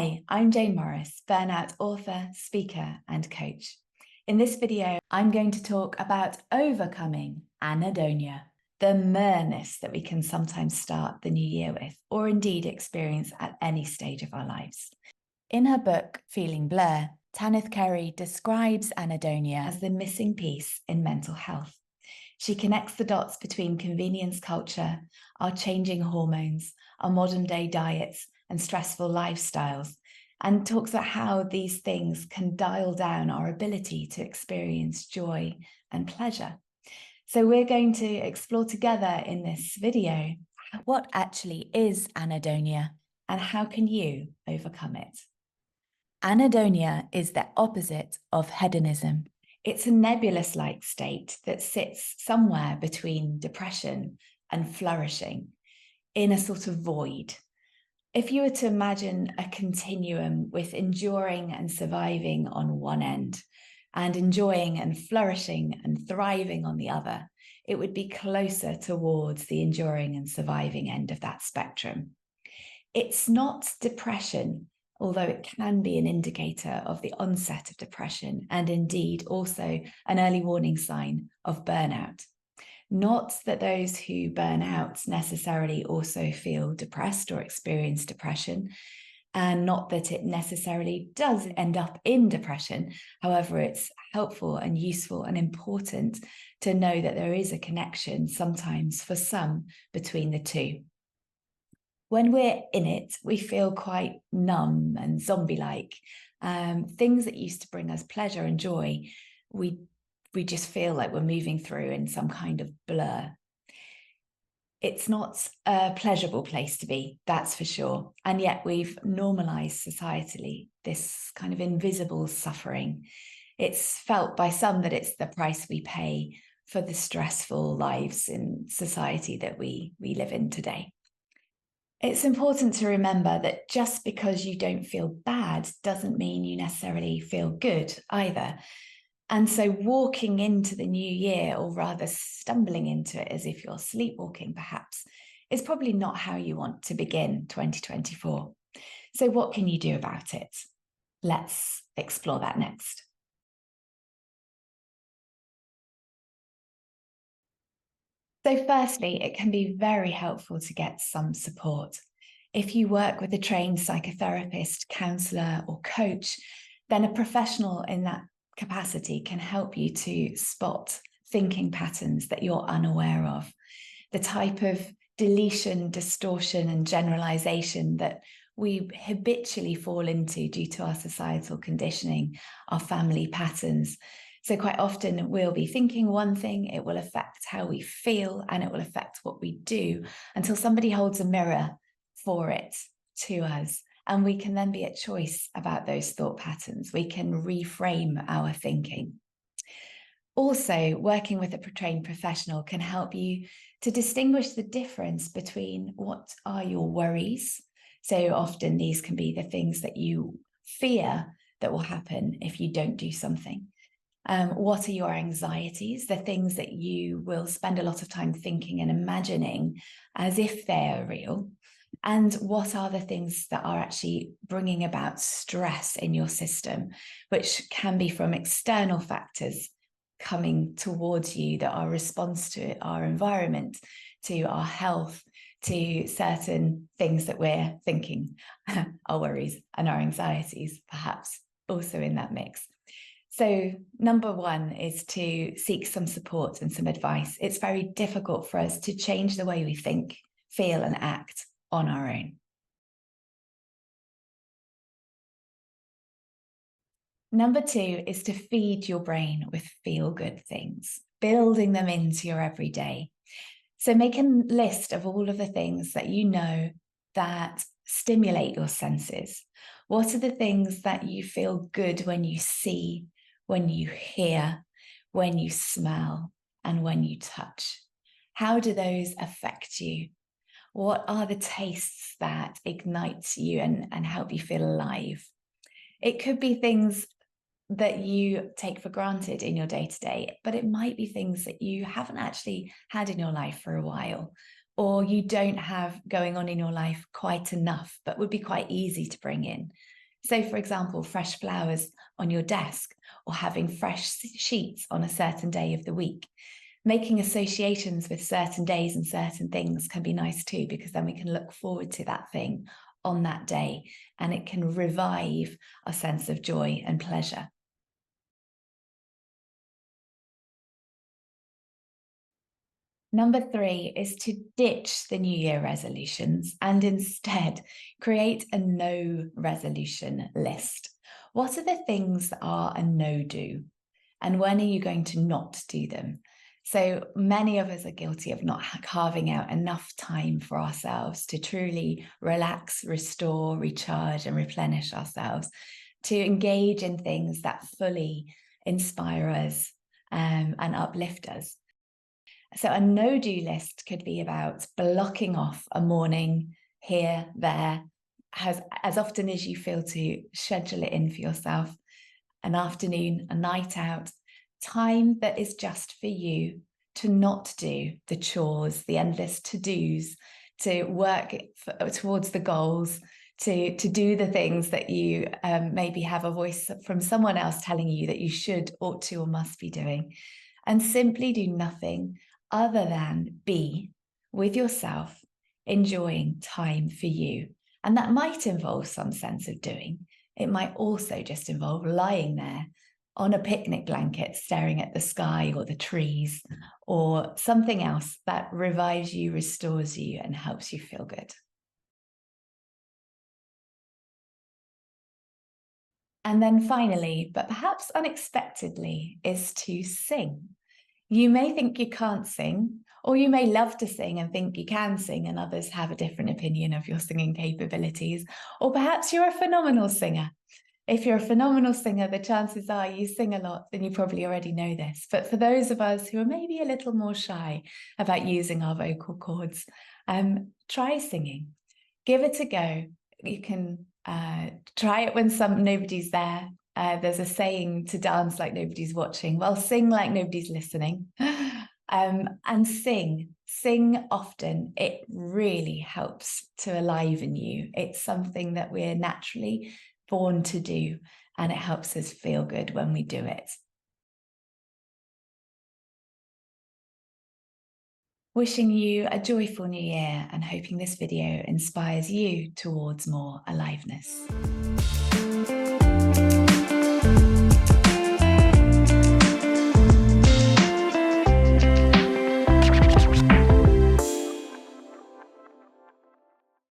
Hi, I'm Jane Morris, burnout author, speaker, and coach. In this video, I'm going to talk about overcoming anhedonia, the merness that we can sometimes start the new year with, or indeed experience at any stage of our lives. In her book, Feeling Blur, Tanith Kerry describes anhedonia as the missing piece in mental health. She connects the dots between convenience culture, our changing hormones, our modern day diets, and stressful lifestyles, and talks about how these things can dial down our ability to experience joy and pleasure. So we're going to explore together in this video what actually is anhedonia and how can you overcome it. Anhedonia is the opposite of hedonism. It's a nebulous-like state that sits somewhere between depression and flourishing, in a sort of void. If you were to imagine a continuum with enduring and surviving on one end, and enjoying and flourishing and thriving on the other, it would be closer towards the enduring and surviving end of that spectrum. It's not depression, although it can be an indicator of the onset of depression and indeed also an early warning sign of burnout. Not that those who burn out necessarily also feel depressed or experience depression, and not that it necessarily does end up in depression. However, it's helpful and useful and important to know that there is a connection sometimes for some between the two. When we're in it, we feel quite numb and zombie-like. Things that used to bring us pleasure and joy, we just feel like we're moving through in some kind of blur. It's not a pleasurable place to be, that's for sure. And yet we've normalized societally this kind of invisible suffering. It's felt by some that it's the price we pay for the stressful lives in society that we live in today. It's important to remember that just because you don't feel bad doesn't mean you necessarily feel good either. And so walking into the new year, or rather stumbling into it as if you're sleepwalking perhaps, is probably not how you want to begin 2024. So what can you do about it? Let's explore that next. So firstly, it can be very helpful to get some support. If you work with a trained psychotherapist, counsellor, or coach, then a professional in that capacity can help you to spot thinking patterns that you're unaware of, the type of deletion, distortion, and generalization that we habitually fall into due to our societal conditioning, our family patterns. So quite often we'll be thinking one thing, it will affect how we feel, and it will affect what we do until somebody holds a mirror for it to us. And we can then be at choice about those thought patterns. We can reframe our thinking. Also, working with a trained professional can help you to distinguish the difference between what are your worries. So often these can be the things that you fear that will happen if you don't do something. What are your anxieties, the things that you will spend a lot of time thinking and imagining as if they're real? And what are the things that are actually bringing about stress in your system, which can be from external factors coming towards you that are a response to our environment, to our health, to certain things that we're thinking, our worries and our anxieties, perhaps also in that mix. So number one is to seek some support and some advice. It's very difficult for us to change the way we think, feel, and act on our own. Number two is to feed your brain with feel-good things, building them into your everyday. So make a list of all of the things that you know that stimulate your senses. What are the things that you feel good when you see, when you hear, when you smell, and when you touch? How do those affect you? What are the tastes that ignite you and help you feel alive? It could be things that you take for granted in your day-to-day, but it might be things that you haven't actually had in your life for a while. or you don't have going on in your life quite enough, but would be quite easy to bring in. So, for example, fresh flowers on your desk, or having fresh sheets on a certain day of the week. Making associations with certain days and certain things can be nice too, because then we can look forward to that thing on that day, and it can revive our sense of joy and pleasure. Number 3 is to ditch the New Year resolutions and instead create a no resolution list. What are the things that are a no-do? And when are you going to not do them? So many of us are guilty of not carving out enough time for ourselves to truly relax, restore, recharge, and replenish ourselves, to engage in things that fully inspire us and uplift us. So a no-do list could be about blocking off a morning here, there, as often as you feel to schedule it in for yourself, an afternoon, a night out, time that is just for you, to not do the chores, the endless to-dos, to work towards the goals, to do the things that you maybe have a voice from someone else telling you that you should, ought to, or must be doing, and simply do nothing other than be with yourself, enjoying time for you. And that might involve some sense of doing. It might also just involve lying there on a picnic blanket, staring at the sky or the trees, or something else that revives you, restores you, and helps you feel good. And then finally, but perhaps unexpectedly, is to sing. You may think you can't sing, or you may love to sing and think you can sing, and others have a different opinion of your singing capabilities. Or perhaps you're a phenomenal singer. If you're a phenomenal singer, the chances are you sing a lot, then you probably already know this. But for those of us who are maybe a little more shy about using our vocal cords, try singing. Give it a go. You can try it when nobody's there. There's a saying to dance like nobody's watching. Well, sing like nobody's listening. And sing often. It really helps to enliven you. It's something that we're naturally born to do, and it helps us feel good when we do it. Wishing you a joyful new year, and hoping this video inspires you towards more aliveness.